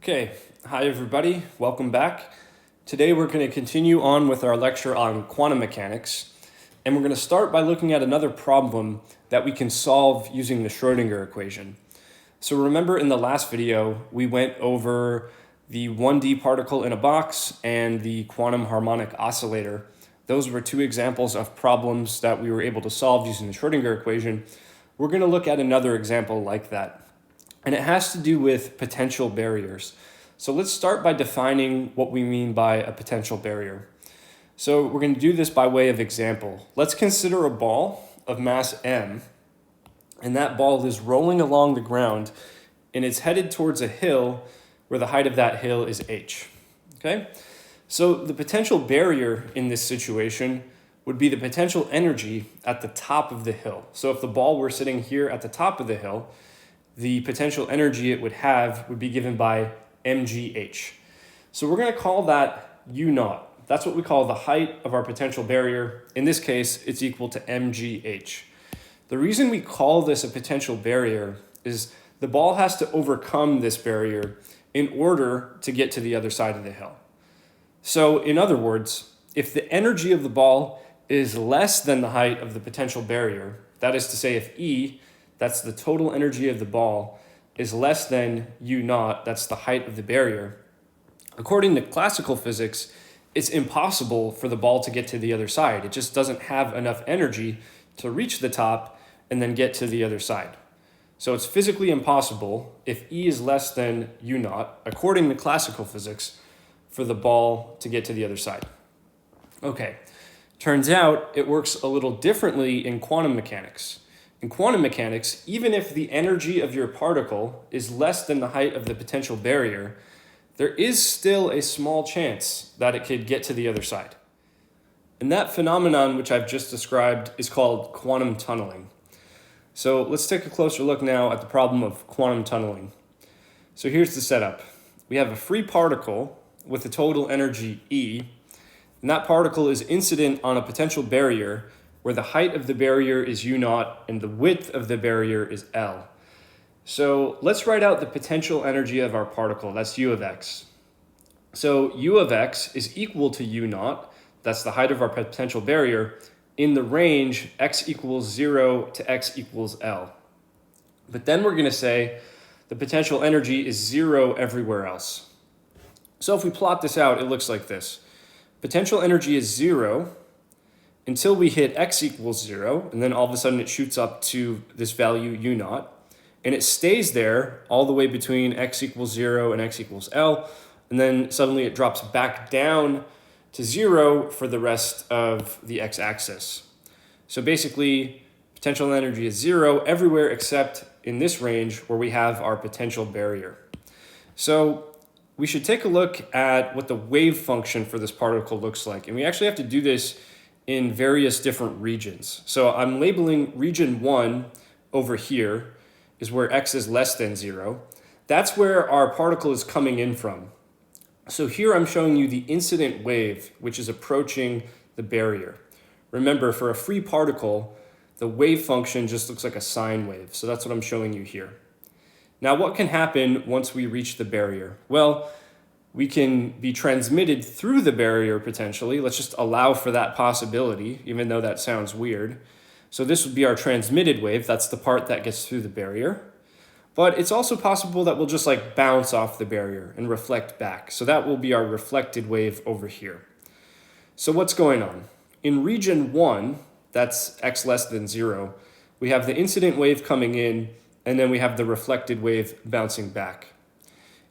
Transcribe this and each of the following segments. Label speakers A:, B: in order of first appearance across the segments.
A: Okay, hi everybody, welcome back. Today we're going to continue on with our lecture on quantum mechanics, and we're going to start by looking at another problem that we can solve using the Schrödinger equation. So remember in the last video, we went over the 1D particle in a box and the quantum harmonic oscillator. Those were two examples of problems that we were able to solve using the Schrödinger equation. We're going to look at another example like that. And it has to do with potential barriers. So let's start by defining what we mean by a potential barrier. So we're going to do this by way of example. Let's consider a ball of mass m, and that ball is rolling along the ground, and it's headed towards a hill where the height of that hill is h. Okay? So the potential barrier in this situation would be the potential energy at the top of the hill. So if the ball were sitting here at the top of the hill, the potential energy it would have would be given by mgh. So we're going to call that u naught. That's what we call the height of our potential barrier. In this case, it's equal to mgh. The reason we call this a potential barrier is the ball has to overcome this barrier in order to get to the other side of the hill. So in other words, if the energy of the ball is less than the height of the potential barrier, that is to say if E, that's the total energy of the ball, is less than u naught, that's the height of the barrier, according to classical physics, it's impossible for the ball to get to the other side. It just doesn't have enough energy to reach the top and then get to the other side. So it's physically impossible, if E is less than u naught, according to classical physics, for the ball to get to the other side. Okay, turns out it works a little differently in quantum mechanics. In quantum mechanics, even if the energy of your particle is less than the height of the potential barrier, there is still a small chance that it could get to the other side. And that phenomenon, which I've just described, is called quantum tunneling. So let's take a closer look now at the problem of quantum tunneling. So here's the setup. We have a free particle with a total energy E, and that particle is incident on a potential barrier where the height of the barrier is u naught and the width of the barrier is L. So let's write out the potential energy of our particle, that's u of x. So u of x is equal to u naught, that's the height of our potential barrier, in the range x equals 0 to x equals L. But then we're going to say the potential energy is 0 everywhere else. So if we plot this out, it looks like this. Potential energy is 0 until we hit x equals 0, and then all of a sudden it shoots up to this value u naught, and it stays there all the way between x equals 0 and x equals L, and then suddenly it drops back down to 0 for the rest of the x-axis. So basically, potential energy is 0 everywhere except in this range where we have our potential barrier. So we should take a look at what the wave function for this particle looks like, and we actually have to do this in various different regions. So I'm labeling region 1 over here is where x is less than 0. That's where our particle is coming in from. So here I'm showing you the incident wave, which is approaching the barrier. Remember, for a free particle, the wave function just looks like a sine wave. So that's what I'm showing you here. Now, what can happen once we reach the barrier? Well, we can be transmitted through the barrier potentially. Let's just allow for that possibility, even though that sounds weird. So this would be our transmitted wave. That's the part that gets through the barrier. But it's also possible that we'll just like bounce off the barrier and reflect back. So that will be our reflected wave over here. So what's going on? In region 1, that's x less than 0, we have the incident wave coming in, and then we have the reflected wave bouncing back.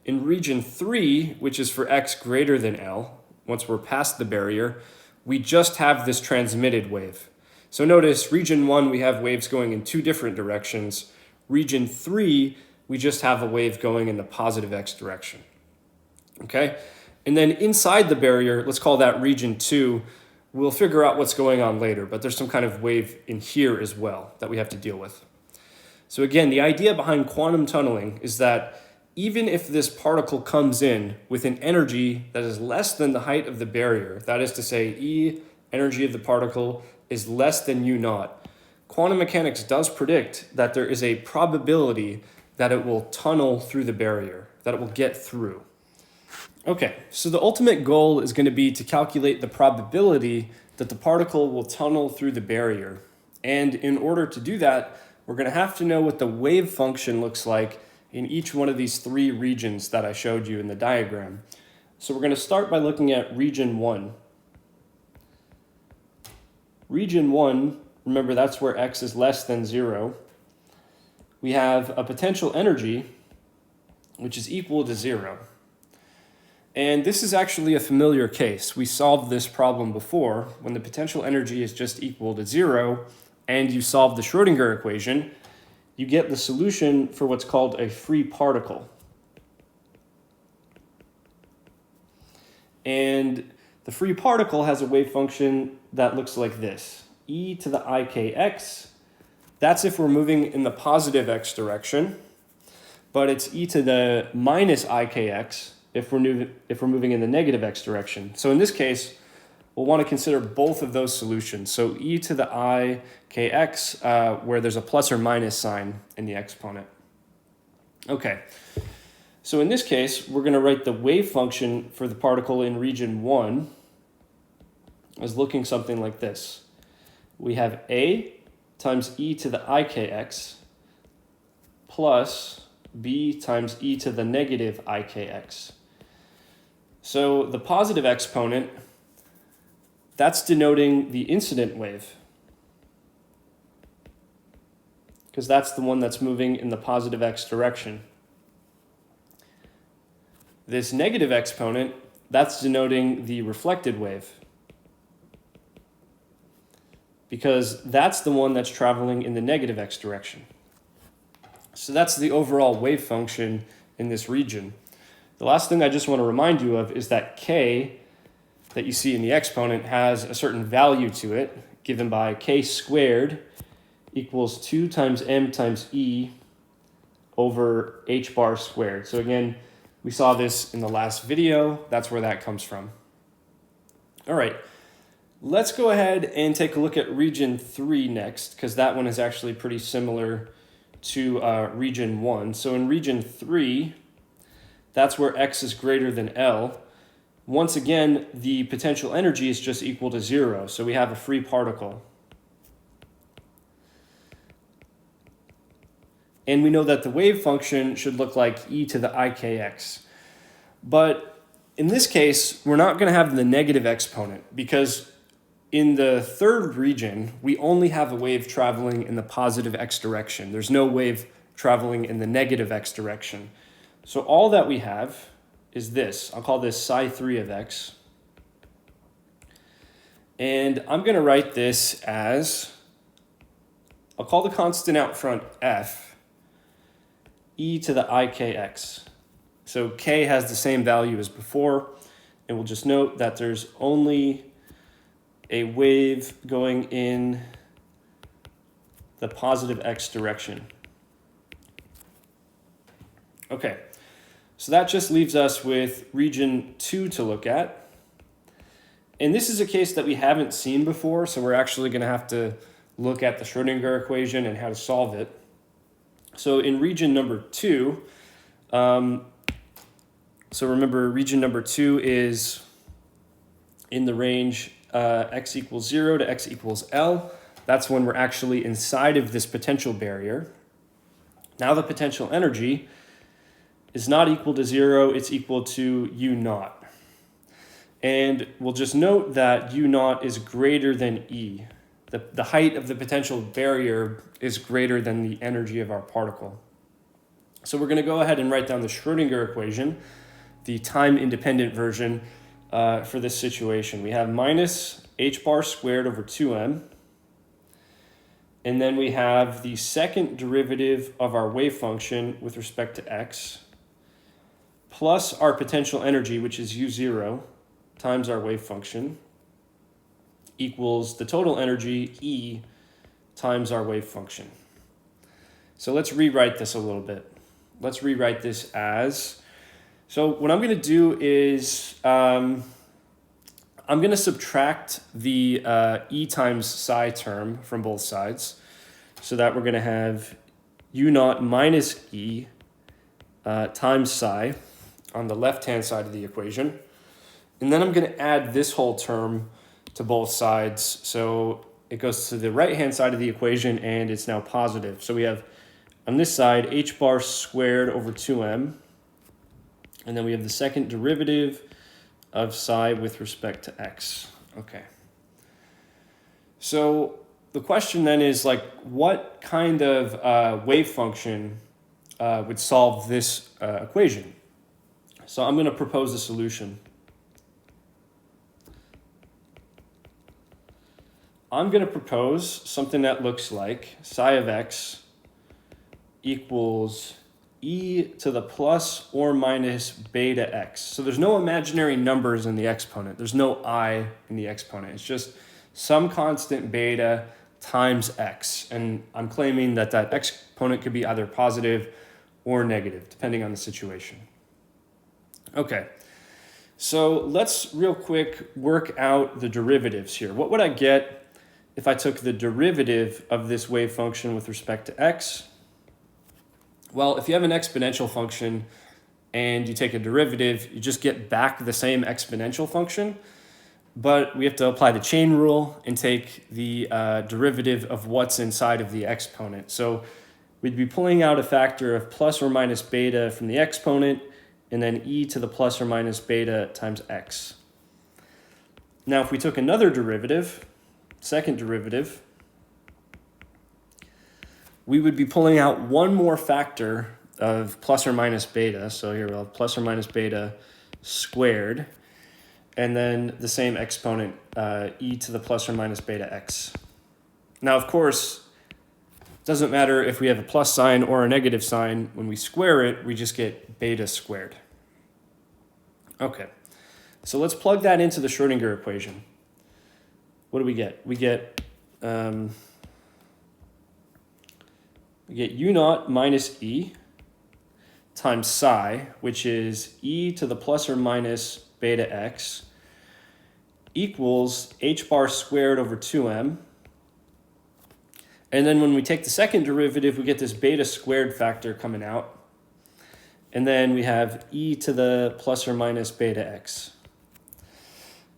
A: In region 3, which is for x greater than L, once we're past the barrier, we just have this transmitted wave. So notice, region 1, we have waves going in two different directions. Region 3, we just have a wave going in the positive x direction. Okay? And then inside the barrier, let's call that region 2, we'll figure out what's going on later, but there's some kind of wave in here as well that we have to deal with. So again, the idea behind quantum tunneling is that even if this particle comes in with an energy that is less than the height of the barrier, that is to say E, energy of the particle, is less than u naught, quantum mechanics does predict that there is a probability that it will tunnel through the barrier, that it will get through. Okay, so the ultimate goal is going to be to calculate the probability that the particle will tunnel through the barrier. And in order to do that, we're going to have to know what the wave function looks like in each one of these three regions that I showed you in the diagram. So we're going to start by looking at region 1. Region 1, remember that's where x is less than 0. We have a potential energy which is equal to 0. And this is actually a familiar case. We solved this problem before when the potential energy is just equal to 0 and you solve the Schrödinger equation, you get the solution for what's called a free particle. And the free particle has a wave function that looks like this. E to the ikx, that's if we're moving in the positive x direction, but it's e to the minus ikx if we're moving in the negative x direction. So in this case, we'll want to consider both of those solutions. So e to the ikx, where there's a plus or minus sign in the exponent. Okay, so in this case, we're going to write the wave function for the particle in region 1 as looking something like this. We have a times e to the ikx plus b times e to the negative ikx. So the positive exponent, that's denoting the incident wave, because that's the one that's moving in the positive x direction. This negative exponent, that's denoting the reflected wave, because that's the one that's traveling in the negative x direction. So that's the overall wave function in this region. The last thing I just want to remind you of is that k that you see in the exponent has a certain value to it, given by k squared equals 2 times m times e over h bar squared. So again, we saw this in the last video. That's where that comes from. All right, let's go ahead and take a look at region 3 next, because that one is actually pretty similar to region 1. So in region 3, that's where x is greater than L. Once again, the potential energy is just equal to 0, so we have a free particle. And we know that the wave function should look like e to the ikx. But in this case, we're not going to have the negative exponent, because in the third region, we only have a wave traveling in the positive x direction. There's no wave traveling in the negative x direction. So all that we have is this. I'll call this psi 3 of x. And I'm going to write this as, I'll call the constant out front f, e to the ikx. So k has the same value as before, and we'll just note that there's only a wave going in the positive x direction. Okay, so that just leaves us with region 2 to look at. And this is a case that we haven't seen before, so we're actually going to have to look at the Schrödinger equation and how to solve it. So in region number 2, so remember region number 2 is in the range x equals 0 to x equals L. That's when we're actually inside of this potential barrier. Now the potential energy is not equal to 0, it's equal to U naught. And we'll just note that U naught is greater than E. The height of the potential barrier is greater than the energy of our particle. So we're going to go ahead and write down the Schrödinger equation, the time-independent version for this situation. We have minus h bar squared over 2m. And then we have the second derivative of our wave function with respect to x, plus our potential energy, which is U0, times our wave function, equals the total energy, E, times our wave function. So let's rewrite this a little bit. Let's rewrite this as, so what I'm going to do is I'm going to subtract the E times psi term from both sides, so that we're going to have u naught minus e times psi on the left-hand side of the equation. And then I'm going to add this whole term to both sides. So it goes to the right-hand side of the equation, and it's now positive. So we have, on this side, h bar squared over 2m. And then we have the second derivative of psi with respect to x. Okay. So the question then is, like, what kind of wave function would solve this equation? So I'm going to propose a solution. I'm going to propose something that looks like psi of x equals e to the plus or minus beta x. So there's no imaginary numbers in the exponent. There's no I in the exponent. It's just some constant beta times x. And I'm claiming that that exponent could be either positive or negative, depending on the situation. Okay, so let's real quick work out the derivatives here. What would I get if I took the derivative of this wave function with respect to x? Well, if you have an exponential function and you take a derivative, you just get back the same exponential function, but we have to apply the chain rule and take the derivative of what's inside of the exponent. So we'd be pulling out a factor of plus or minus beta from the exponent, and then e to the plus or minus beta times x. Now, if we took another derivative, second derivative, we would be pulling out one more factor of plus or minus beta. So here we'll have plus or minus beta squared, and then the same exponent, e to the plus or minus beta x. Now, of course, it doesn't matter if we have a plus sign or a negative sign. When we square it, we just get beta squared. Okay, so let's plug that into the Schrodinger equation. What do we get? We get u naught minus e times psi, which is e to the plus or minus beta x, equals h bar squared over 2m. And then when we take the second derivative, we get this beta squared factor coming out. And then we have e to the plus or minus beta x.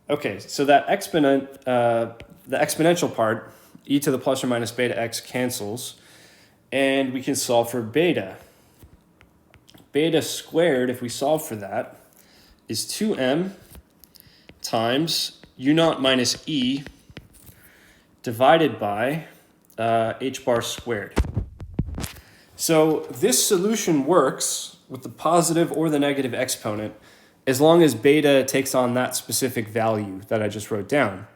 A: Okay, so that the exponential part, e to the plus or minus beta x, cancels, and we can solve for beta. Beta squared, if we solve for that, is 2m times u naught minus e divided by h bar squared. So this solution works with the positive or the negative exponent as long as beta takes on that specific value that I just wrote down.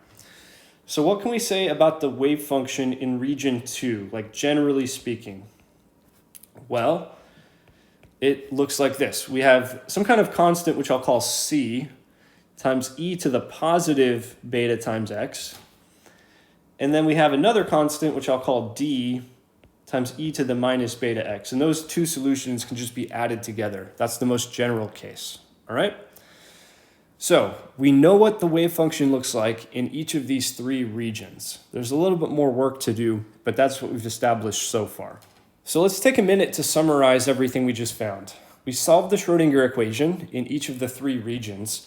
A: So what can we say about the wave function in region 2, like generally speaking? Well, it looks like this. We have some kind of constant, which I'll call c, times e to the positive beta times x. And then we have another constant, which I'll call d, times e to the minus beta x. And those two solutions can just be added together. That's the most general case, all right? So we know what the wave function looks like in each of these three regions. There's a little bit more work to do, but that's what we've established so far. So let's take a minute to summarize everything we just found. We solved the Schrodinger equation in each of the three regions,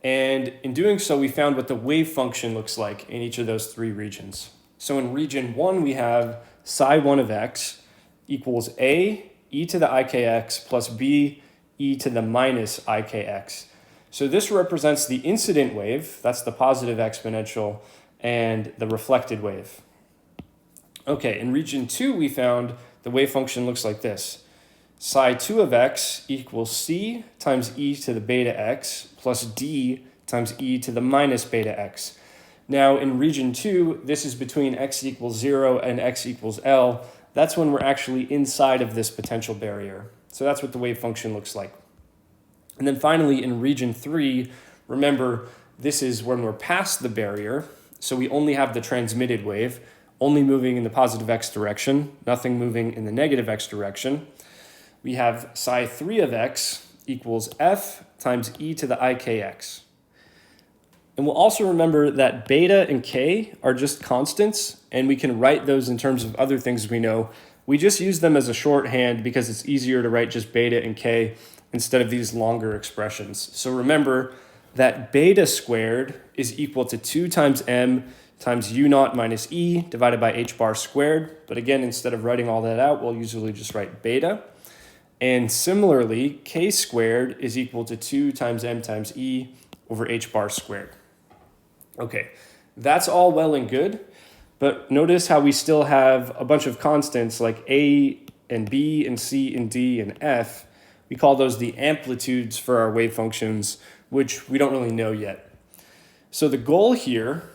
A: and in doing so, we found what the wave function looks like in each of those three regions. So in region 1, we have psi 1 of x equals a e to the ikx plus b e to the minus ikx. So this represents the incident wave, that's the positive exponential, and the reflected wave. Okay, in region 2, we found the wave function looks like this. Psi 2 of x equals c times e to the beta x plus d times e to the minus beta x. Now in region 2, this is between x equals 0 and x equals L. That's when we're actually inside of this potential barrier. So that's what the wave function looks like. And then finally in region 3, remember this is when we're past the barrier. So we only have the transmitted wave, only moving in the positive x direction, nothing moving in the negative x direction. We have psi 3 of x equals f times e to the ikx. And we'll also remember that beta and k are just constants, and we can write those in terms of other things we know, We just use them as a shorthand because it's easier to write just beta and k instead of these longer expressions. So remember that beta squared is equal to 2 times m times u naught minus e divided by h bar squared. But again, instead of writing all that out, we'll usually just write beta. And similarly, k squared is equal to 2 times m times e over h bar squared. Okay, that's all well and good, but notice how we still have a bunch of constants like a and b and c and d and f. We call those the amplitudes for our wave functions, which we don't really know yet. So the goal here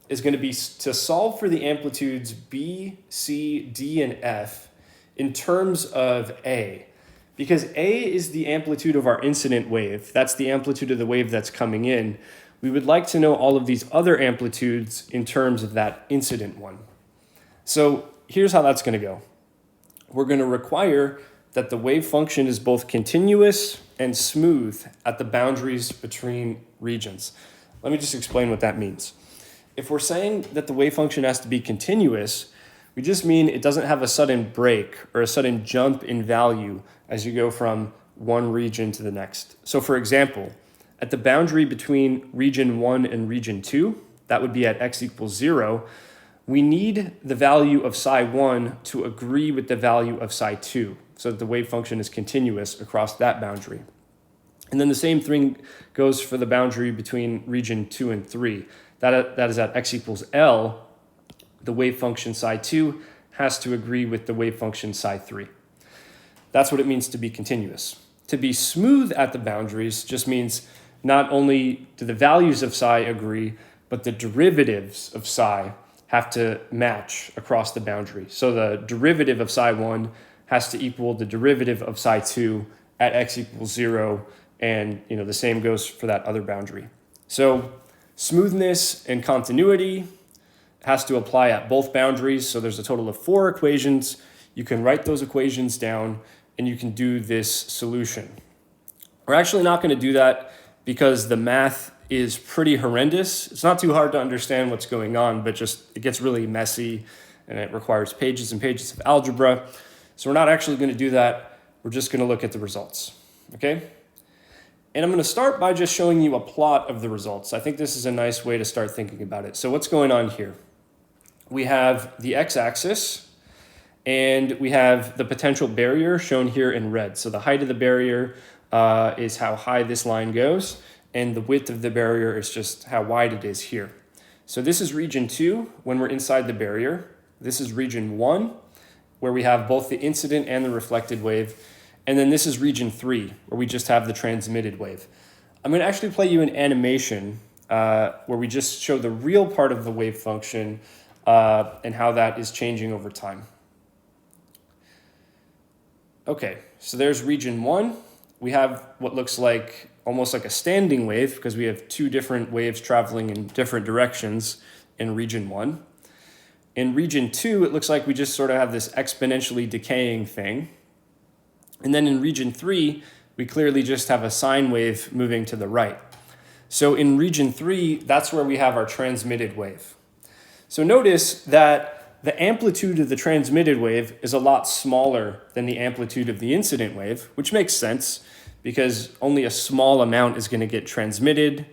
A: is going to be to solve for the amplitudes b, c, d, and f in terms of a. Because a is the amplitude of our incident wave, that's the amplitude of the wave that's coming in, we would like to know all of these other amplitudes in terms of that incident one. So here's how that's going to go. We're going to require that the wave function is both continuous and smooth at the boundaries between regions. Let me just explain what that means. If we're saying that the wave function has to be continuous, we just mean it doesn't have a sudden break or a sudden jump in value as you go from one region to the next. So for example, at the boundary between region 1 and region 2, that would be at x equals 0, we need the value of psi 1 to agree with the value of psi 2 so that the wave function is continuous across that boundary. And then the same thing goes for the boundary between region 2 and 3. That is at x equals L, the wave function psi 2 has to agree with the wave function psi 3. That's what it means to be continuous. To be smooth at the boundaries just means not only do the values of psi agree, but the derivatives of psi have to match across the boundary. So the derivative of psi 1 has to equal the derivative of psi 2 at x equals 0, and the same goes for that other boundary. So smoothness and continuity has to apply at both boundaries. So there's a total of 4 equations. You can write those equations down and you can do this solution. We're actually not going to do that because the math is pretty horrendous. It's not too hard to understand what's going on, but just it gets really messy and it requires pages and pages of algebra. So we're not actually going to do that. We're just going to look at the results, okay? And I'm going to start by just showing you a plot of the results. I think this is a nice way to start thinking about it. So what's going on here? We have the x-axis, and we have the potential barrier shown here in red. So the height of the barrier is how high this line goes, and the width of the barrier is just how wide it is here. So this is region 2 when we're inside the barrier. This is region 1 where we have both the incident and the reflected wave. And then this is region 3 where we just have the transmitted wave. I'm going to actually play you an animation where we just show the real part of the wave function and how that is changing over time. Okay, so there's region 1. We have what looks like almost like a standing wave because we have 2 different waves traveling in different directions in region 1. In region 2, it looks like we just sort of have this exponentially decaying thing. And then in region 3, we clearly just have a sine wave moving to the right. So in region 3, that's where we have our transmitted wave. So notice that the amplitude of the transmitted wave is a lot smaller than the amplitude of the incident wave, which makes sense because only a small amount is going to get transmitted,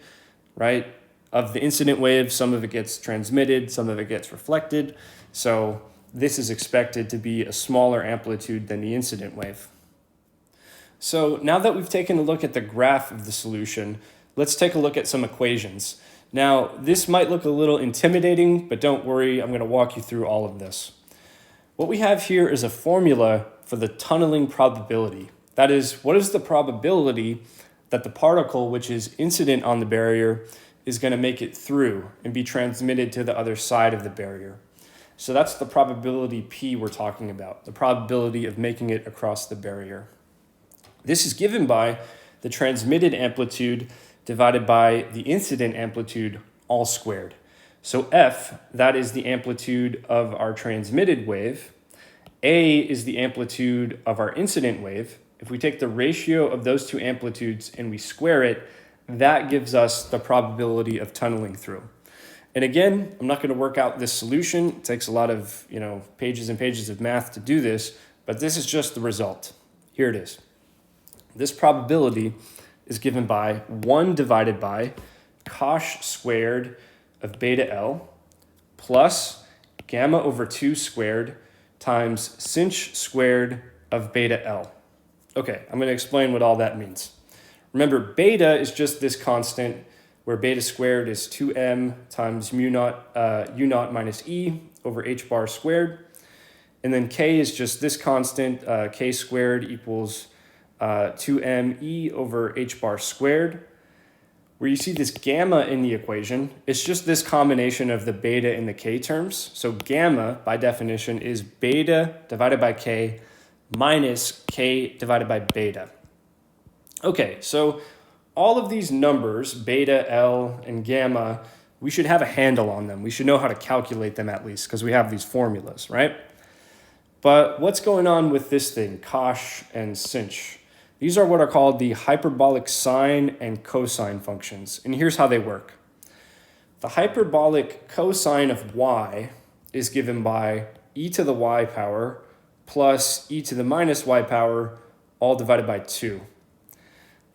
A: right? Of the incident wave, some of it gets transmitted, some of it gets reflected. So this is expected to be a smaller amplitude than the incident wave. So now that we've taken a look at the graph of the solution, let's take a look at some equations. Now, this might look a little intimidating, but don't worry, I'm going to walk you through all of this. What we have here is a formula for the tunneling probability. That is, what is the probability that the particle which is incident on the barrier is going to make it through and be transmitted to the other side of the barrier? So that's the probability P we're talking about, the probability of making it across the barrier. This is given by the transmitted amplitude divided by the incident amplitude all squared. So F, that is the amplitude of our transmitted wave. A is the amplitude of our incident wave. If we take the ratio of those 2 amplitudes and we square it, that gives us the probability of tunneling through. And again, I'm not going to work out this solution. It takes a lot of, pages and pages of math to do this, but this is just the result. Here it is. This probability is given by 1 divided by cosh squared of beta L plus gamma over 2 squared times sinh squared of beta L. Okay, I'm going to explain what all that means. Remember, beta is just this constant where beta squared is 2m times u naught minus e over h bar squared. And then k is just this constant, k squared equals 2m e over h bar squared. Where you see this gamma in the equation, it's just this combination of the beta and the k terms. So gamma, by definition, is beta divided by k minus k divided by beta. Okay, so all of these numbers, beta, L, and gamma, we should have a handle on them. We should know how to calculate them at least because we have these formulas, right? But what's going on with this thing, cosh and sinh? These are what are called the hyperbolic sine and cosine functions. And here's how they work. The hyperbolic cosine of y is given by e to the y power plus e to the minus y power all divided by 2.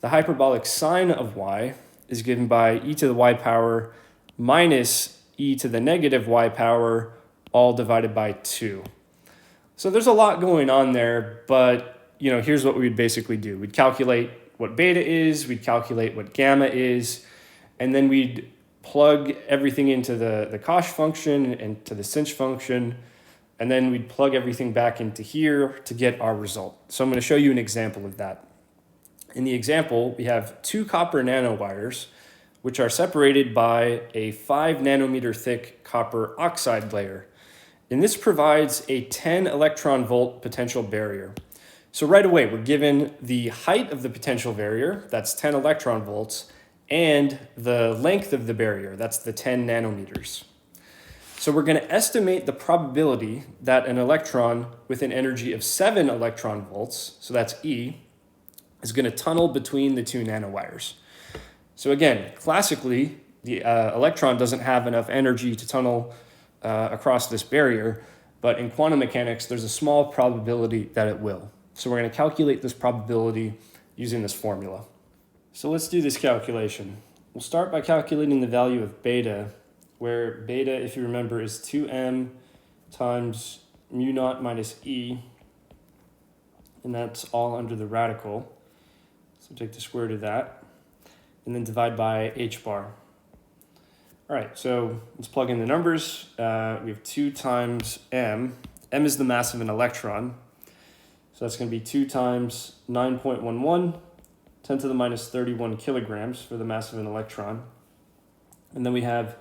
A: The hyperbolic sine of y is given by e to the y power minus e to the negative y power all divided by 2. So there's a lot going on there, but here's what we would basically do. We'd calculate what beta is, we'd calculate what gamma is, and then we'd plug everything into the cosh function and to the sinh function, and then we'd plug everything back into here to get our result. So I'm going to show you an example of that. In the example, we have 2 copper nanowires, which are separated by a 5 nanometer thick copper oxide layer. And this provides a 10 electron volt potential barrier. So right away, we're given the height of the potential barrier, that's 10 electron volts, and the length of the barrier, that's the 10 nanometers. So we're going to estimate the probability that an electron with an energy of 7 electron volts, so that's E, is going to tunnel between the 2 nanowires. So again, classically, the electron doesn't have enough energy to tunnel across this barrier, but in quantum mechanics, there's a small probability that it will. So we're going to calculate this probability using this formula. So let's do this calculation. We'll start by calculating the value of beta, where beta, if you remember, is 2m times mu naught minus e, and that's all under the radical. So take the square root of that, and then divide by h bar. All right, so let's plug in the numbers. We have 2 times m. M is the mass of an electron. So that's going to be 2 times 9.11, 10 to the minus 31 kilograms for the mass of an electron. And then we have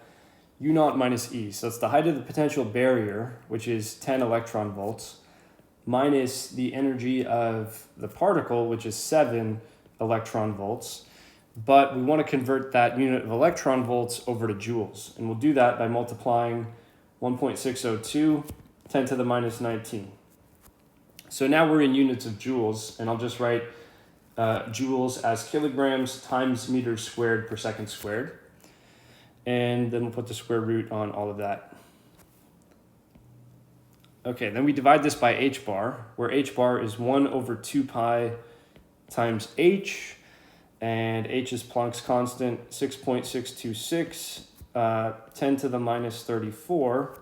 A: u naught minus e. So that's the height of the potential barrier, which is 10 electron volts, minus the energy of the particle, which is 7 electron volts. But we want to convert that unit of electron volts over to joules. And we'll do that by multiplying 1.602, 10 to the minus 19. So now we're in units of joules, and I'll just write joules as kilograms times meters squared per second squared. And then we'll put the square root on all of that. Okay, then we divide this by h bar, where h bar is 1 over 2 pi times h, and h is Planck's constant, 6.626, 10 to the minus 34,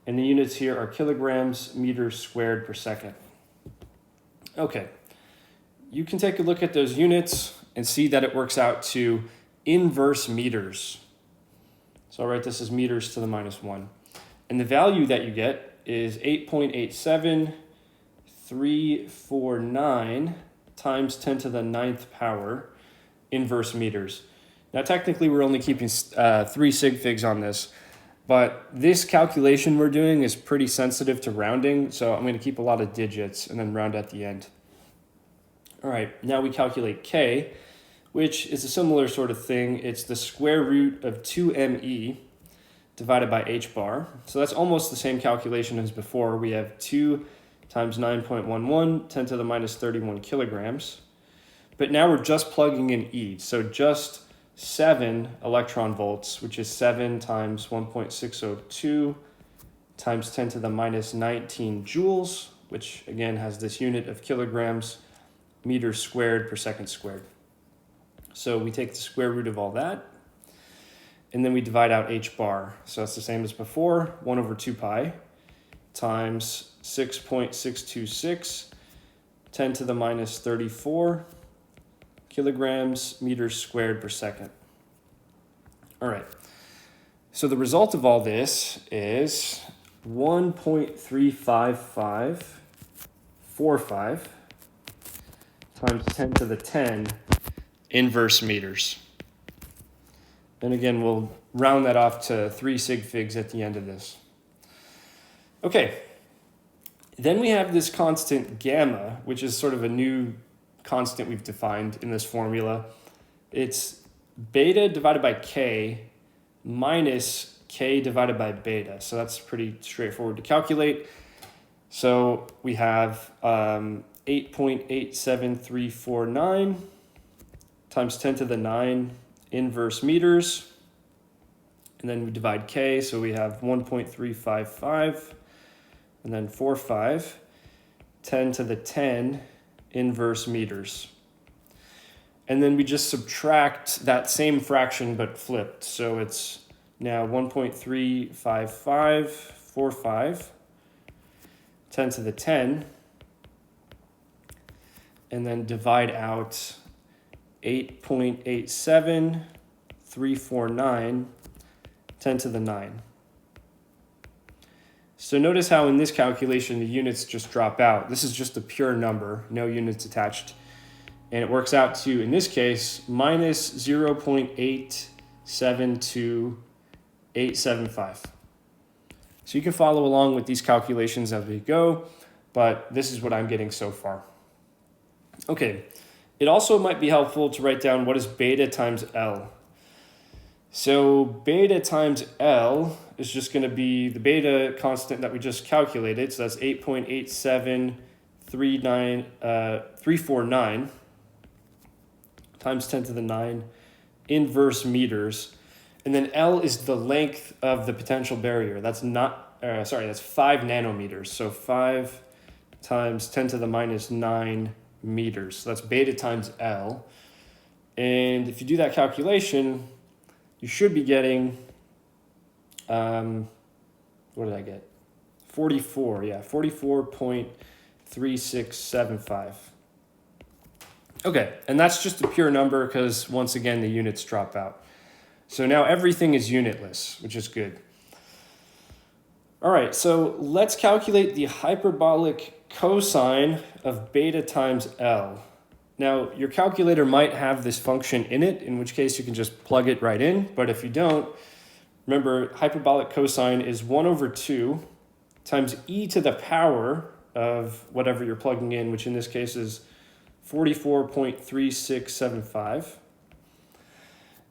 A: and the units here are kilograms meters squared per second. Okay, you can take a look at those units and see that it works out to inverse meters. So I'll write this as meters to the minus 1. And the value that you get is 8.87349 times 10 to the 9th power inverse meters. Now technically we're only keeping 3 sig figs on this, but this calculation we're doing is pretty sensitive to rounding, so I'm going to keep a lot of digits and then round at the end. All right, now we calculate k, which is a similar sort of thing. It's the square root of 2me divided by h bar. So that's almost the same calculation as before. We have 2 times 9.11, 10 to the minus 31 kilograms. But now we're just plugging in e. So just 7 electron volts, which is 7 times 1.602 times 10 to the minus 19 joules, which again has this unit of kilograms meters squared per second squared. So we take the square root of all that, and then we divide out h bar. So it's the same as before, 1 over 2 pi times 6.626, 10 to the minus 34 kilograms meters squared per second. All right, so the result of all this is 1.35545 times 10 to the 10 inverse meters. And again, we'll round that off to 3 sig figs at the end of this. Okay, then we have this constant gamma, which is sort of a new constant we've defined in this formula. It's beta divided by k minus k divided by beta. So that's pretty straightforward to calculate. So we have 8.87349 times 10 to the 9 inverse meters. And then we divide k, so we have 1.355 and then 45, 10 to the 10 inverse meters. And then we just subtract that same fraction but flipped. So it's now 1.35545, 10 to the 10, and then divide out 8.87349, 10 to the 9. So notice how in this calculation the units just drop out. This is just a pure number, no units attached. And it works out to, in this case, minus 0.872875. So you can follow along with these calculations as we go, but this is what I'm getting so far. Okay, it also might be helpful to write down what is beta times L. So beta times L is just going to be the beta constant that we just calculated. So that's 8.87349 times 10 to the 9 inverse meters. And then L is the length of the potential barrier. That's 5 nanometers. So 5 times 10 to the minus 9 meters. So that's beta times L. And if you do that calculation, you should be getting, what did I get? 44.3675. Okay, and that's just a pure number because once again, the units drop out. So now everything is unitless, which is good. All right, so let's calculate the hyperbolic cosine of beta times L. Now, your calculator might have this function in it, in which case you can just plug it right in. But if you don't, remember, hyperbolic cosine is 1 over 2 times e to the power of whatever you're plugging in, which in this case is 44.3675.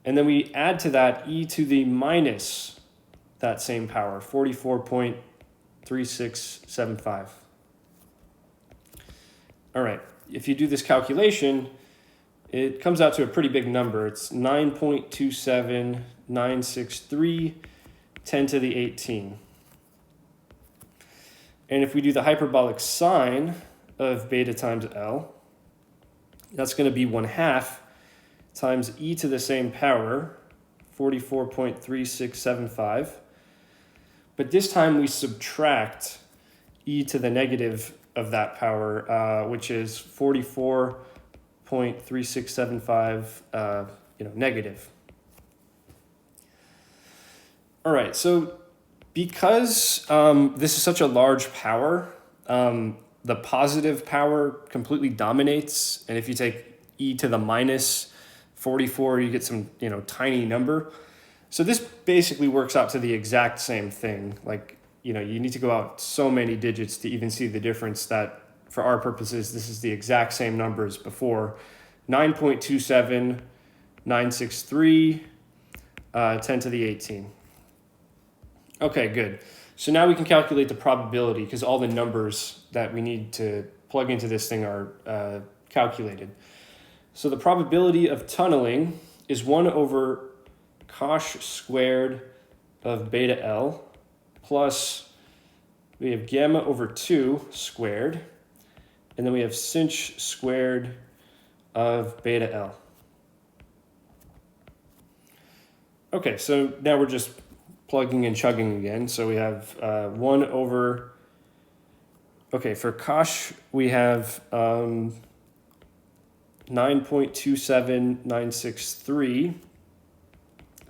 A: And then we add to that e to the minus that same power, 44.3675. All right. If you do this calculation, it comes out to a pretty big number. It's 9.27963, 10 to the 18. And if we do the hyperbolic sine of beta times L, that's going to be 1/2 times e to the same power, 44.3675. But this time we subtract e to the negative of that power, which is 44.3675, negative. All right, so because this is such a large power, the positive power completely dominates. And if you take e to the minus 44, you get some, tiny number. So this basically works out to the exact same thing. Like, you need to go out so many digits to even see the difference that, for our purposes, this is the exact same number as before. 9.27963, 10 to the 18. Okay, good. So now we can calculate the probability because all the numbers that we need to plug into this thing are calculated. So the probability of tunneling is 1 over cosh squared of beta L plus we have gamma over 2 squared, and then we have sinh squared of beta L. Okay, so now we're just plugging and chugging again. So we have 1 over, okay, for cosh we have 9.27963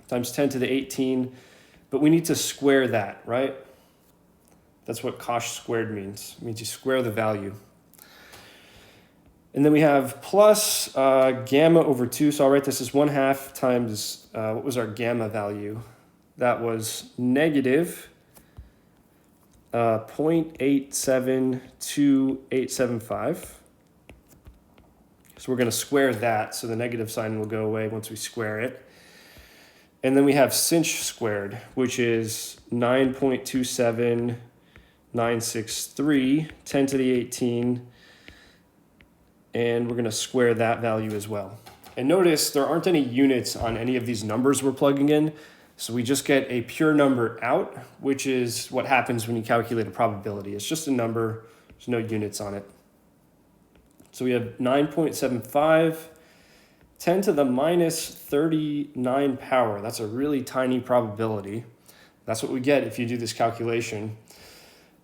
A: times 10 to the 18, but we need to square that, right? That's what cosh squared means. It means you square the value. And then we have plus gamma over 2. So I'll write this as 1/2 times, what was our gamma value? That was negative 0.872875. So we're going to square that. So the negative sign will go away once we square it. And then we have sinh squared, which is 9.27963, 10 to the 18. And we're going to square that value as well. And notice there aren't any units on any of these numbers we're plugging in. So we just get a pure number out, which is what happens when you calculate a probability. It's just a number. There's no units on it. So we have 9.75, 10 to the minus 39 power. That's a really tiny probability. That's what we get if you do this calculation.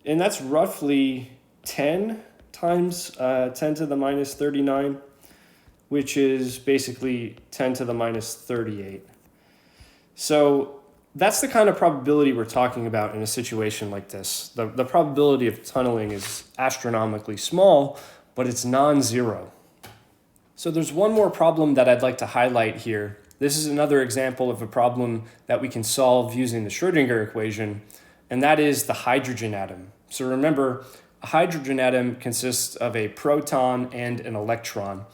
A: And that's roughly 10 times 10 to the minus 39, which is basically 10 to the minus 38. So that's the kind of probability we're talking about in a situation like this. The probability of tunneling is astronomically small, but it's non-zero. So there's one more problem that I'd like to highlight here. This is another example of a problem that we can solve using the Schrödinger equation, and that is the hydrogen atom. So remember, a hydrogen atom consists of a proton and an electron.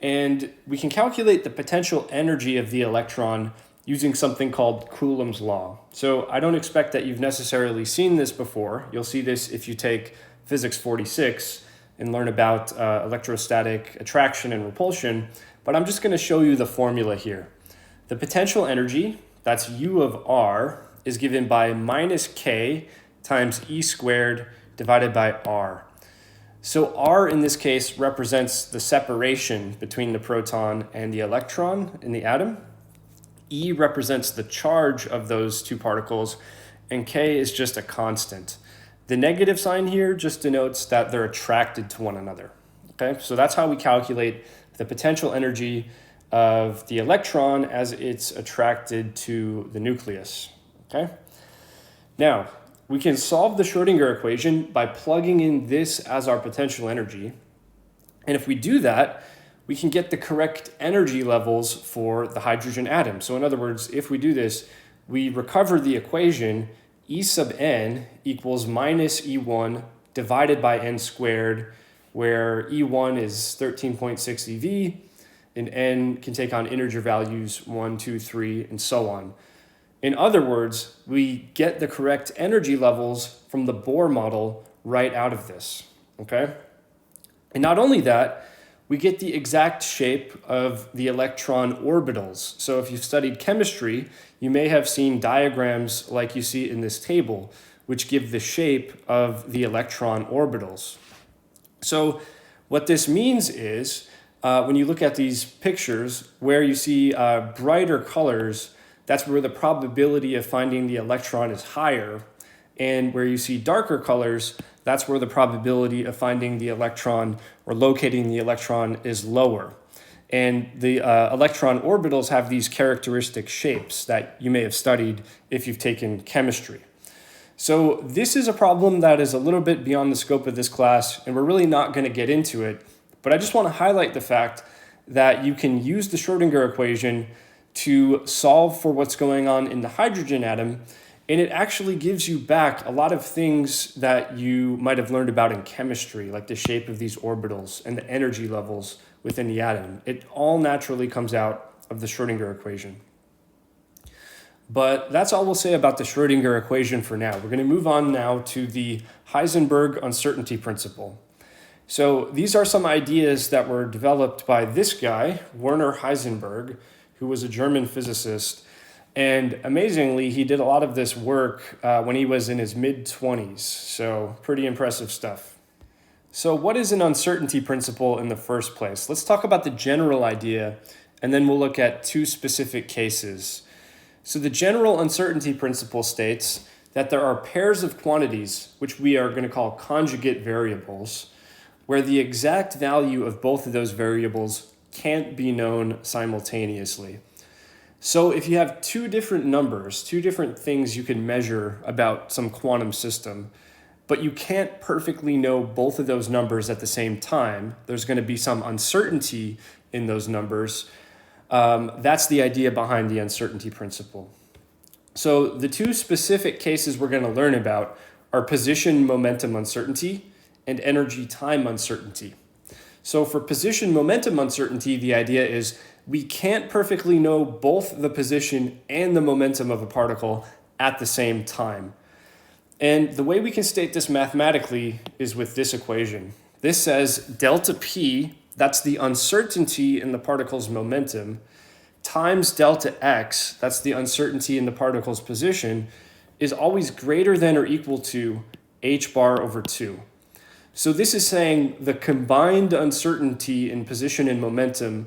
A: And we can calculate the potential energy of the electron using something called Coulomb's law. So I don't expect that you've necessarily seen this before. You'll see this if you take Physics 46 and learn about electrostatic attraction and repulsion. But I'm just going to show you the formula here. The potential energy, that's U of R, is given by minus K times E squared divided by R. So R in this case represents the separation between the proton and the electron in the atom. E represents the charge of those two particles, and K is just a constant. The negative sign here just denotes that they're attracted to one another. Okay, so that's how we calculate the potential energy of the electron as it's attracted to the nucleus. Okay, now we can solve the Schrödinger equation by plugging in this as our potential energy. And if we do that, we can get the correct energy levels for the hydrogen atom. So in other words, if we do this, we recover the equation E sub n equals minus E1 divided by n squared, where E1 is 13.6 eV, and n can take on integer values 1, 2, 3, and so on. In other words, we get the correct energy levels from the Bohr model right out of this, okay? And not only that, we get the exact shape of the electron orbitals. So if you've studied chemistry, you may have seen diagrams like you see in this table, which give the shape of the electron orbitals. So what this means is, when you look at these pictures where you see brighter colors, that's where the probability of finding the electron is higher. And where you see darker colors, that's where the probability of finding the electron or locating the electron is lower. And the electron orbitals have these characteristic shapes that you may have studied if you've taken chemistry. So this is a problem that is a little bit beyond the scope of this class, and we're really not going to get into it. But I just want to highlight the fact that you can use the Schrödinger equation to solve for what's going on in the hydrogen atom, and it actually gives you back a lot of things that you might have learned about in chemistry, like the shape of these orbitals and the energy levels within the atom. It all naturally comes out of the Schrödinger equation. But that's all we'll say about the Schrödinger equation for now. We're going to move on now to the Heisenberg uncertainty principle. So these are some ideas that were developed by this guy, Werner Heisenberg, who was a German physicist. And amazingly, he did a lot of this work when he was in his mid-20s. So pretty impressive stuff. So what is an uncertainty principle in the first place? Let's talk about the general idea, and then we'll look at two specific cases. So the general uncertainty principle states that there are pairs of quantities, which we are going to call conjugate variables, where the exact value of both of those variables can't be known simultaneously. So if you have two different numbers, two different things you can measure about some quantum system, but you can't perfectly know both of those numbers at the same time, there's going to be some uncertainty in those numbers. That's the idea behind the uncertainty principle. So the two specific cases we're going to learn about are position momentum uncertainty and energy time uncertainty. So for position momentum uncertainty, the idea is we can't perfectly know both the position and the momentum of a particle at the same time. And the way we can state this mathematically is with this equation. This says delta P, that's the uncertainty in the particle's momentum, times delta X, that's the uncertainty in the particle's position, is always greater than or equal to h bar over 2. So this is saying the combined uncertainty in position and momentum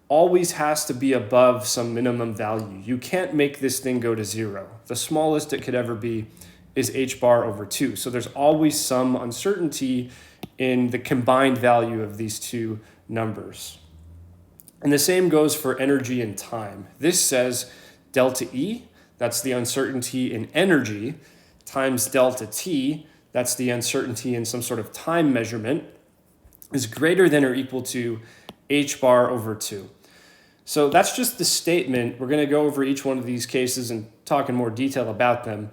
A: always has to be above some minimum value. You can't make this thing go to 0. The smallest it could ever be is h bar over 2. So there's always some uncertainty in the combined value of these two numbers. And the same goes for energy and time. This says delta E, that's the uncertainty in energy, times delta T, that's the uncertainty in some sort of time measurement, is greater than or equal to h bar over 2. So that's just the statement. We're going to go over each one of these cases and talk in more detail about them.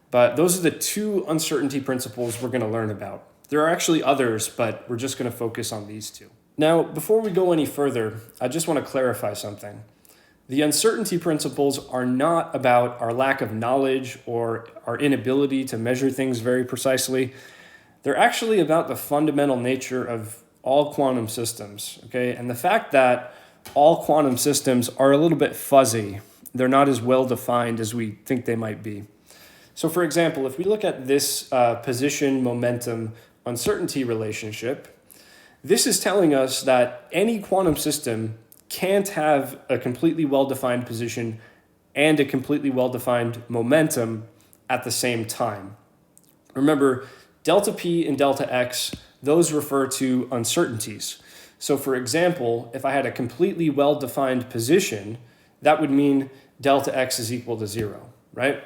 A: But those are the two uncertainty principles we're going to learn about. There are actually others, but we're just going to focus on these two. Now, before we go any further, I just want to clarify something. The uncertainty principles are not about our lack of knowledge or our inability to measure things very precisely. They're actually about the fundamental nature of all quantum systems, okay? And the fact that all quantum systems are a little bit fuzzy. They're not as well defined as we think they might be. So for example, if we look at this position momentum uncertainty relationship, this is telling us that any quantum system can't have a completely well-defined position and a completely well-defined momentum at the same time. Remember, delta P and delta X, those refer to uncertainties. So for example, if I had a completely well-defined position, that would mean delta X is equal to 0, right?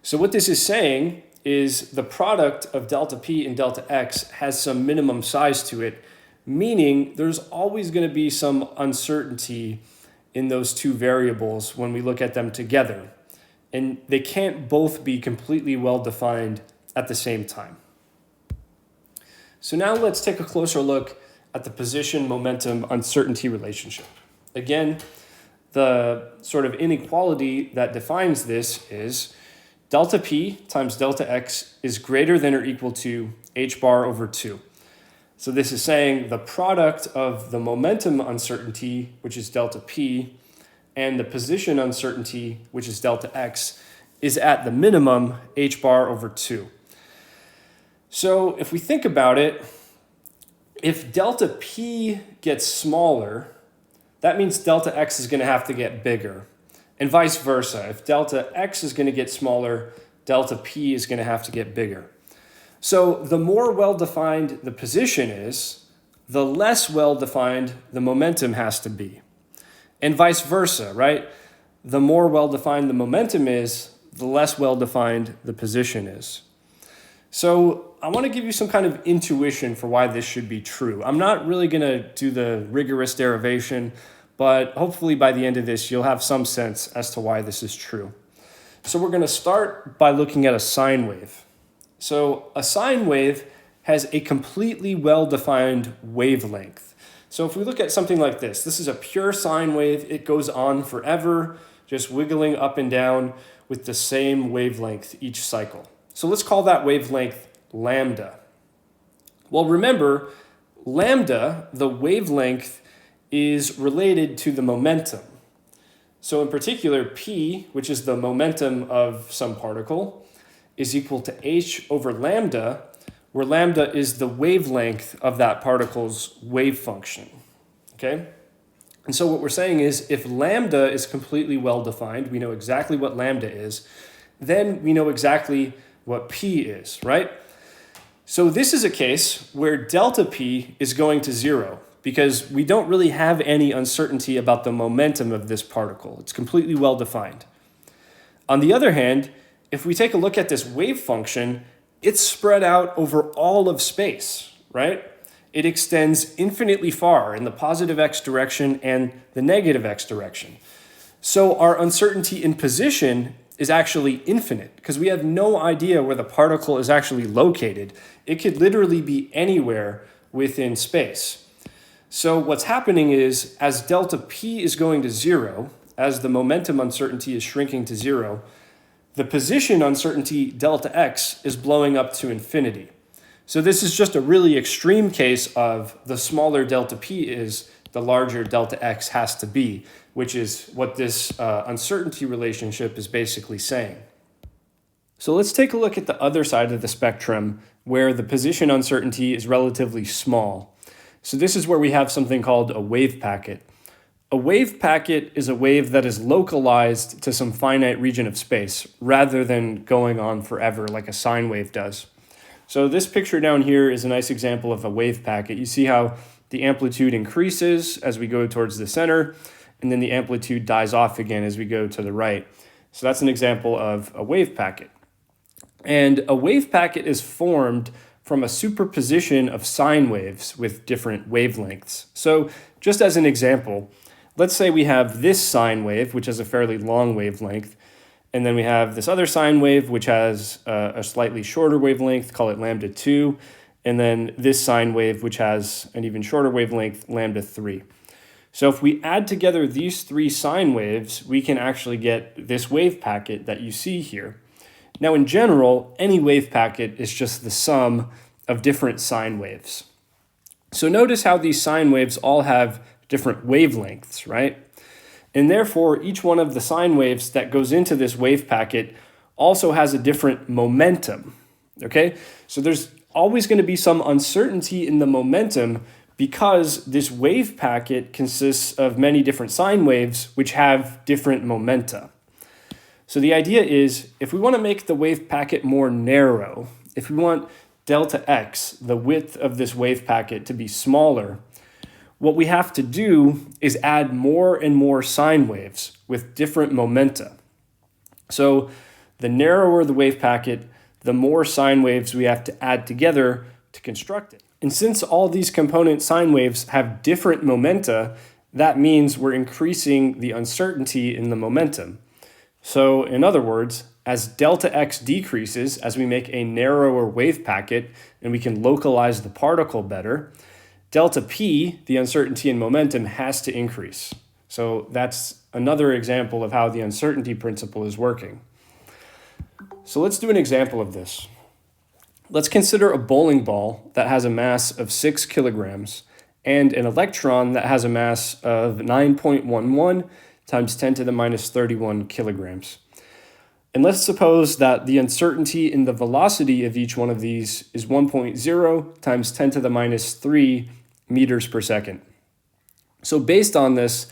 A: So what this is saying is the product of delta P and delta X has some minimum size to it, meaning there's always going to be some uncertainty in those two variables when we look at them together. And they can't both be completely well-defined at the same time. So now let's take a closer look at the position momentum uncertainty relationship. Again, the sort of inequality that defines this is delta P times delta X is greater than or equal to h bar over 2. So this is saying the product of the momentum uncertainty, which is delta P, and the position uncertainty, which is delta X, is at the minimum h bar over 2. So if we think about it, if delta P gets smaller, that means delta X is going to have to get bigger. And vice versa. If delta X is going to get smaller, delta P is going to have to get bigger. So the more well-defined the position is, the less well-defined the momentum has to be. And vice versa, right? The more well-defined the momentum is, the less well-defined the position is. So I want to give you some kind of intuition for why this should be true. I'm not really going to do the rigorous derivation, but hopefully by the end of this, you'll have some sense as to why this is true. So we're going to start by looking at a sine wave. So a sine wave has a completely well-defined wavelength. So if we look at something like this is a pure sine wave. It goes on forever, just wiggling up and down with the same wavelength each cycle. So let's call that wavelength lambda. Well, remember, lambda, the wavelength, is related to the momentum. So in particular, P, which is the momentum of some particle, is equal to h over lambda, where lambda is the wavelength of that particle's wave function, okay? And so what we're saying is if lambda is completely well-defined, we know exactly what lambda is, then we know exactly what P is, right? So this is a case where delta P is going to 0 because we don't really have any uncertainty about the momentum of this particle. It's completely well-defined. On the other hand, if we take a look at this wave function, it's spread out over all of space, right? It extends infinitely far in the positive x direction and the negative x direction. So our uncertainty in position is actually infinite because we have no idea where the particle is actually located. It could literally be anywhere within space. So what's happening is as delta P is going to 0, as the momentum uncertainty is shrinking to 0, the position uncertainty delta x is blowing up to infinity. So this is just a really extreme case of the smaller delta P is, the larger delta x has to be, which is what this uncertainty relationship is basically saying. So let's take a look at the other side of the spectrum where the position uncertainty is relatively small. So this is where we have something called a wave packet. A wave packet is a wave that is localized to some finite region of space rather than going on forever like a sine wave does. So this picture down here is a nice example of a wave packet. You see how the amplitude increases as we go towards the center, and then the amplitude dies off again as we go to the right. So that's an example of a wave packet. And a wave packet is formed from a superposition of sine waves with different wavelengths. So just as an example, let's say we have this sine wave, which has a fairly long wavelength, and then we have this other sine wave, which has a slightly shorter wavelength, call it lambda 2, and then this sine wave, which has an even shorter wavelength, lambda 3. So if we add together these three sine waves, we can actually get this wave packet that you see here. Now, in general, any wave packet is just the sum of different sine waves. So notice how these sine waves all have different wavelengths, right? And therefore, each one of the sine waves that goes into this wave packet also has a different momentum, okay? So there's always going to be some uncertainty in the momentum because this wave packet consists of many different sine waves which have different momenta. So the idea is, if we want to make the wave packet more narrow, if we want delta x, the width of this wave packet, to be smaller, what we have to do is add more and more sine waves with different momenta. So the narrower the wave packet, the more sine waves we have to add together to construct it. And since all these component sine waves have different momenta, that means we're increasing the uncertainty in the momentum. So in other words, as delta x decreases, as we make a narrower wave packet and we can localize the particle better, delta P, the uncertainty in momentum, has to increase. So that's another example of how the uncertainty principle is working. So let's do an example of this. Let's consider a bowling ball that has a mass of 6 kilograms and an electron that has a mass of 9.11 times 10 to the minus 31 kilograms. And let's suppose that the uncertainty in the velocity of each one of these is 1.0 times 10 to the minus 3 meters per second. So based on this,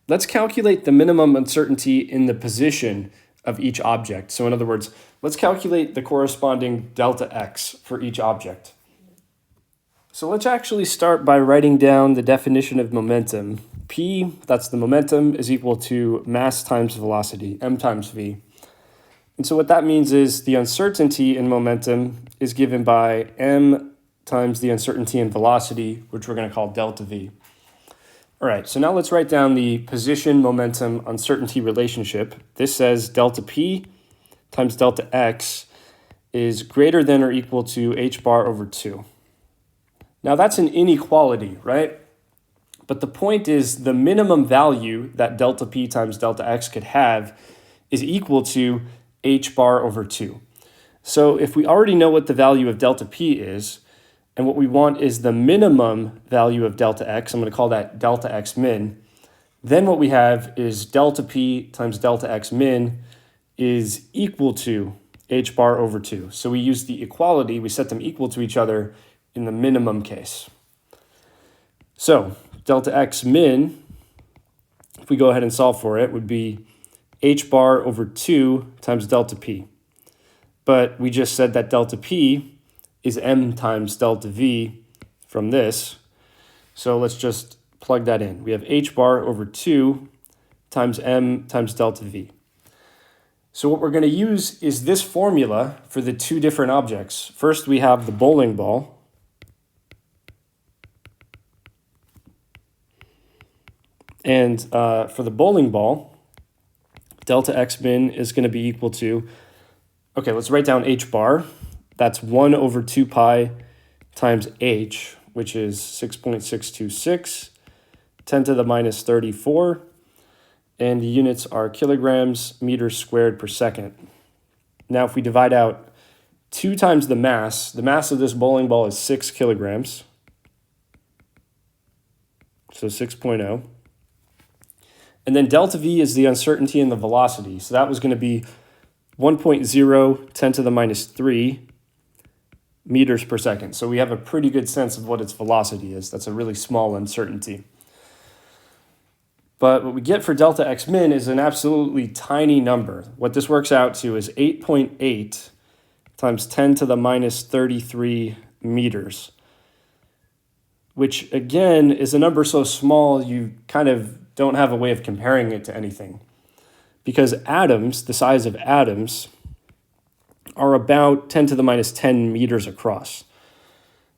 A: let's calculate the minimum uncertainty in the position of each object. So in other words, let's calculate the corresponding delta x for each object. So let's actually start by writing down the definition of momentum. P, that's the momentum, is equal to mass times velocity, m times v. And so what that means is the uncertainty in momentum is given by m times the uncertainty in velocity, which we're going to call delta v. All right, so now let's write down the position, momentum, uncertainty relationship. This says delta p times delta x is greater than or equal to h bar over 2. Now that's an inequality, right? But the point is the minimum value that delta p times delta x could have is equal to h bar over 2. So if we already know what the value of delta p is, and what we want is the minimum value of delta x, I'm going to call that delta x min, Then what we have is delta P times delta X min is equal to h bar over 2. So we use the equality, we set them equal to each other in the minimum case. So delta X min, if we go ahead and solve for it, would be h bar over 2 times delta P. But we just said that delta P is m times delta V from this. So let's just plug that in. We have h bar over 2 times m times delta V. So what we're going to use is this formula for the two different objects. First, we have the bowling ball. And for the bowling ball, delta X min is going to be equal to, okay, let's write down h bar. That's 1 over 2 pi times h, which is 6.626, 10 to the minus 34, and the units are kilograms meters squared per second. Now, if we divide out 2 times the mass of this bowling ball is 6 kilograms, so 6.0. And then delta V is the uncertainty in the velocity. So that was going to be 1.0 10 to the minus 3 meters per second. So we have a pretty good sense of what its velocity is. That's a really small uncertainty. But what we get for delta X min is an absolutely tiny number. What this works out to is 8.8 times 10 to the minus 33 meters, which again is a number so small you kind of don't have a way of comparing it to anything. Because atoms, the size of atoms, are about 10 to the minus 10 meters across.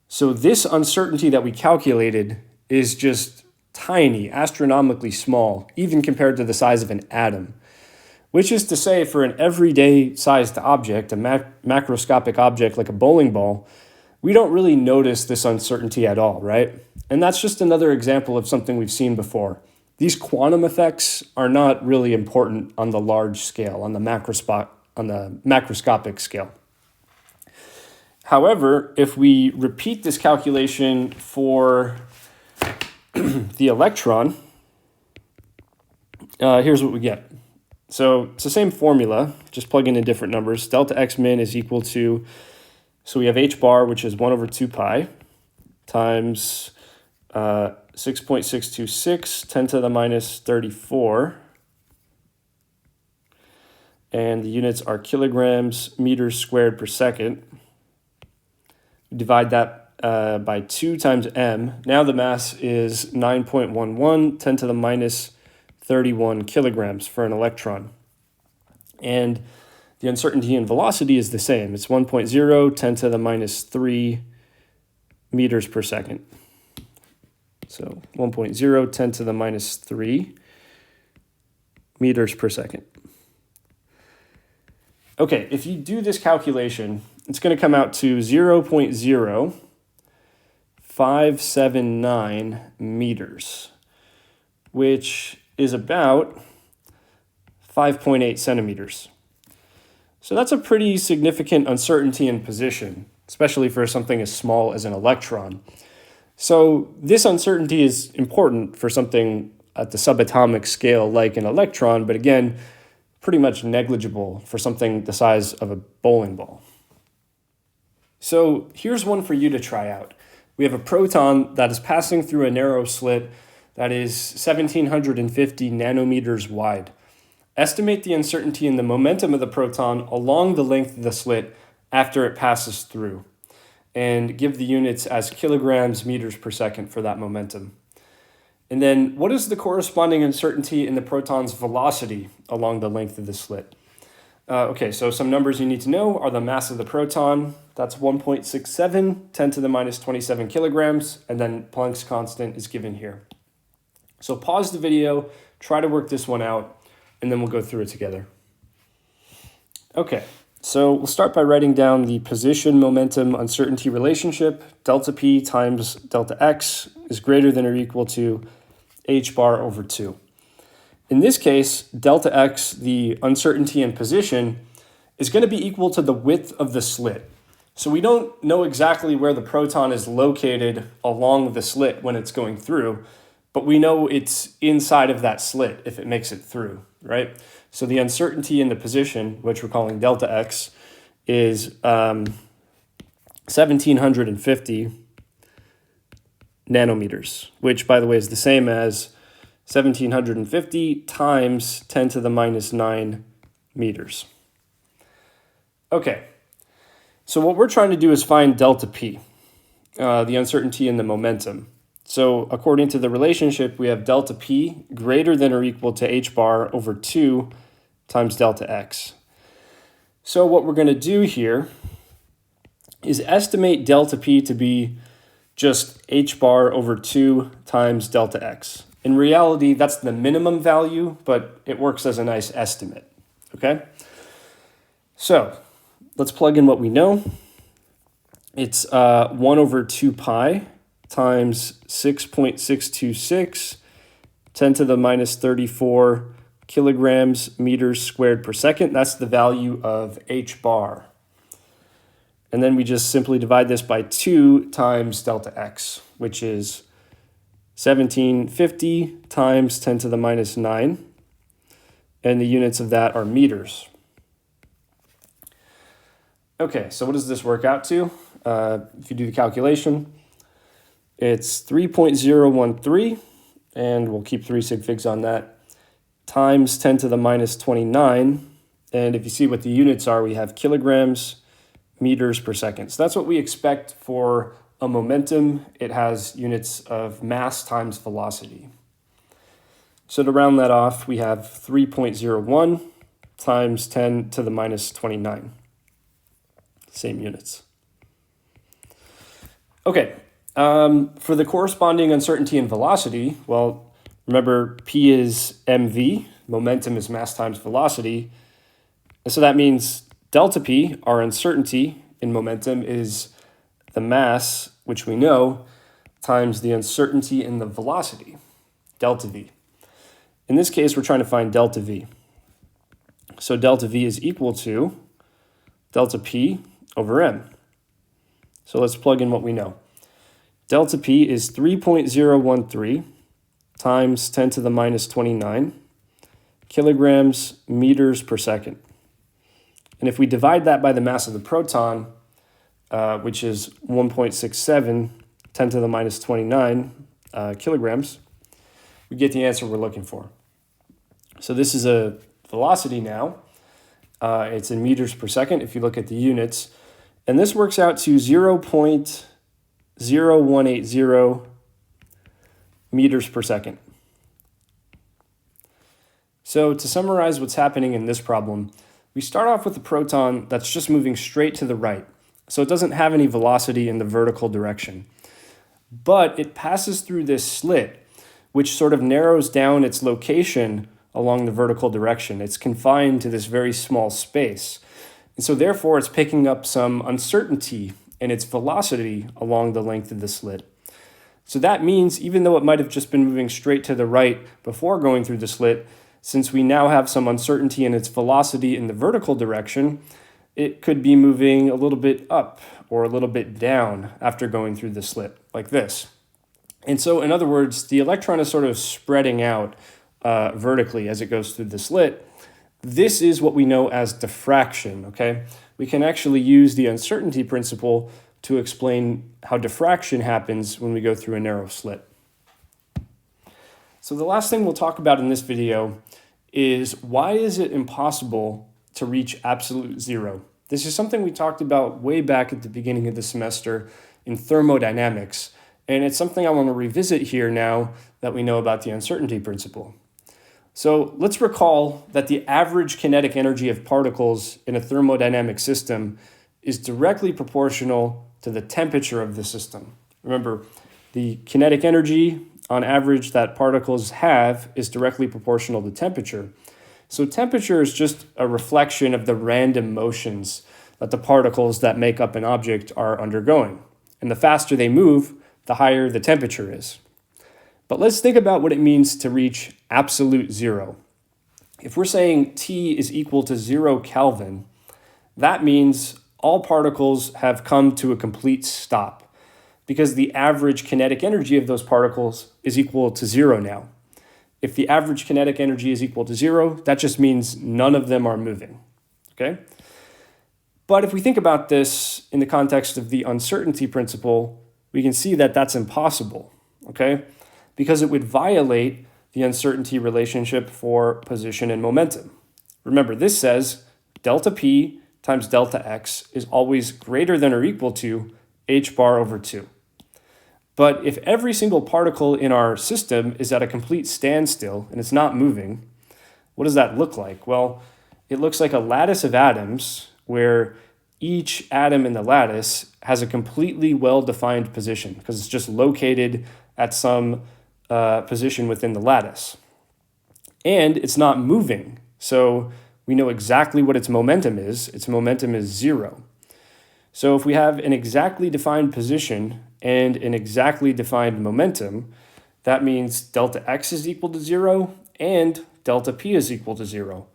A: So this uncertainty that we calculated is just tiny, astronomically small, even compared to the size of an atom. Which is to say, for an everyday sized object, a macroscopic object like a bowling ball, we don't really notice this uncertainty at all, right? And that's just another example of something we've seen before. These quantum effects are not really important on the large scale, on the macroscopic scale. However, if we repeat this calculation for the electron, here's what we get. So it's the same formula, just plugging in different numbers. Delta X min is equal to, so we have h bar, which is 1 over 2 pi, times 6.626, 10 to the minus 34. And the units are kilograms meters squared per second. Divide that by 2 times m. Now the mass is 9.11, 10 to the minus 31 kilograms for an electron. And the uncertainty in velocity is the same. It's 1.0, 10 to the minus 3 meters per second. So 1.0, 10 to the minus 3 meters per second. Okay, if you do this calculation, it's going to come out to 0.0579 meters, which is about 5.8 centimeters. So that's a pretty significant uncertainty in position, especially for something as small as an electron. So this uncertainty is important for something at the subatomic scale like an electron, but again, pretty much negligible for something the size of a bowling ball. So here's one for you to try out. We have a proton that is passing through a narrow slit that is 1750 nanometers wide. Estimate the uncertainty in the momentum of the proton along the length of the slit after it passes through, and give the units as kilograms meters per second for that momentum. And then what is the corresponding uncertainty in the proton's velocity along the length of the slit? Okay, so some numbers you need to know are the mass of the proton. That's 1.67, 10 to the minus 27 kilograms, and then Planck's constant is given here. So pause the video, try to work this one out, and then we'll go through it together. Okay, so we'll start by writing down the position momentum uncertainty relationship. Delta P times delta X is greater than or equal to h bar over 2. In this case, delta X, the uncertainty in position, is going to be equal to the width of the slit. So we don't know exactly where the proton is located along the slit when it's going through, but we know it's inside of that slit if it makes it through, right? So the uncertainty in the position, which we're calling delta x, is 1750 nanometers, which, by the way, is the same as 1750 times 10 to the minus 9 meters. Okay, so what we're trying to do is find delta P, the uncertainty in the momentum. So according to the relationship, we have delta P greater than or equal to h bar over 2 times delta x. So what we're going to do here is estimate delta P to be just h bar over 2 times delta x. In reality, that's the minimum value, but it works as a nice estimate, okay? So let's plug in what we know. It's 1 over 2 pi times 6.626, 10 to the minus 34 kilograms meters squared per second. That's the value of h bar. And then we just simply divide this by 2 times delta x, which is 1750 times 10 to the minus 9. And the units of that are meters. Okay, so what does this work out to? If you do the calculation, it's 3.013, and we'll keep 3 sig figs on that, times 10 to the minus 29. And if you see what the units are, we have kilograms, meters per second. So that's what we expect for a momentum. It has units of mass times velocity. So to round that off, we have 3.01 times 10 to the minus 29. Same units. Okay, for the corresponding uncertainty and velocity, well, remember P is mv, momentum is mass times velocity. And so that means delta P, our uncertainty in momentum, is the mass, which we know, times the uncertainty in the velocity, delta V. In this case, we're trying to find delta V. So delta V is equal to delta P over m. So let's plug in what we know. Delta P is 3.013 times 10 to the minus 29 kilograms meters per second. And if we divide that by the mass of the proton, which is 1.67, 10 to the minus 29 kilograms, we get the answer we're looking for. So this is a velocity now. It's in meters per second if you look at the units. And this works out to 0.0180 meters per second. So to summarize what's happening in this problem, we start off with a proton that's just moving straight to the right. So it doesn't have any velocity in the vertical direction. But it passes through this slit, which sort of narrows down its location along the vertical direction. It's confined to this very small space. And so therefore, it's picking up some uncertainty in its velocity along the length of the slit. So that means even though it might have just been moving straight to the right before going through the slit, since we now have some uncertainty in its velocity in the vertical direction, it could be moving a little bit up or a little bit down after going through the slit, like this. And so, in other words, the electron is sort of spreading out vertically as it goes through the slit. This is what we know as diffraction, okay? We can actually use the uncertainty principle to explain how diffraction happens when we go through a narrow slit. So the last thing we'll talk about in this video is why is it impossible to reach absolute zero? This is something we talked about way back at the beginning of the semester in thermodynamics, and it's something I want to revisit here now that we know about the uncertainty principle. So let's recall that the average kinetic energy of particles in a thermodynamic system is directly proportional to the temperature of the system. Remember, the kinetic energy on average that particles have is directly proportional to temperature. So temperature is just a reflection of the random motions that the particles that make up an object are undergoing. And the faster they move, the higher the temperature is. But let's think about what it means to reach absolute zero. If we're saying T is equal to 0 Kelvin, that means all particles have come to a complete stop. because the average kinetic energy of those particles is equal to 0 now. If the average kinetic energy is equal to 0, that just means none of them are moving, okay? But if we think about this in the context of the uncertainty principle, we can see that that's impossible, okay? Because it would violate the uncertainty relationship for position and momentum. Remember, this says delta P times delta X is always greater than or equal to h bar over 2. But if every single particle in our system is at a complete standstill and it's not moving, what does that look like? Well, it looks like a lattice of atoms where each atom in the lattice has a completely well-defined position because it's just located at some position within the lattice. And it's not moving, so we know exactly what its momentum is. Its momentum is 0. So if we have an exactly defined position and an exactly defined momentum, that means delta X is equal to 0 and delta P is equal to 0.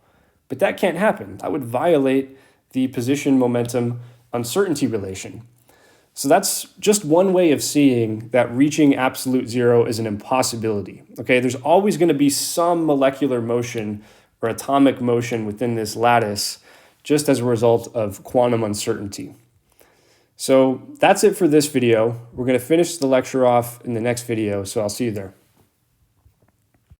A: But that can't happen. That would violate the position momentum uncertainty relation. So that's just one way of seeing that reaching absolute 0 is an impossibility. Okay, there's always going to be some molecular motion or atomic motion within this lattice just as a result of quantum uncertainty. So that's it for this video. We're going to finish the lecture off in the next video, so I'll see you there.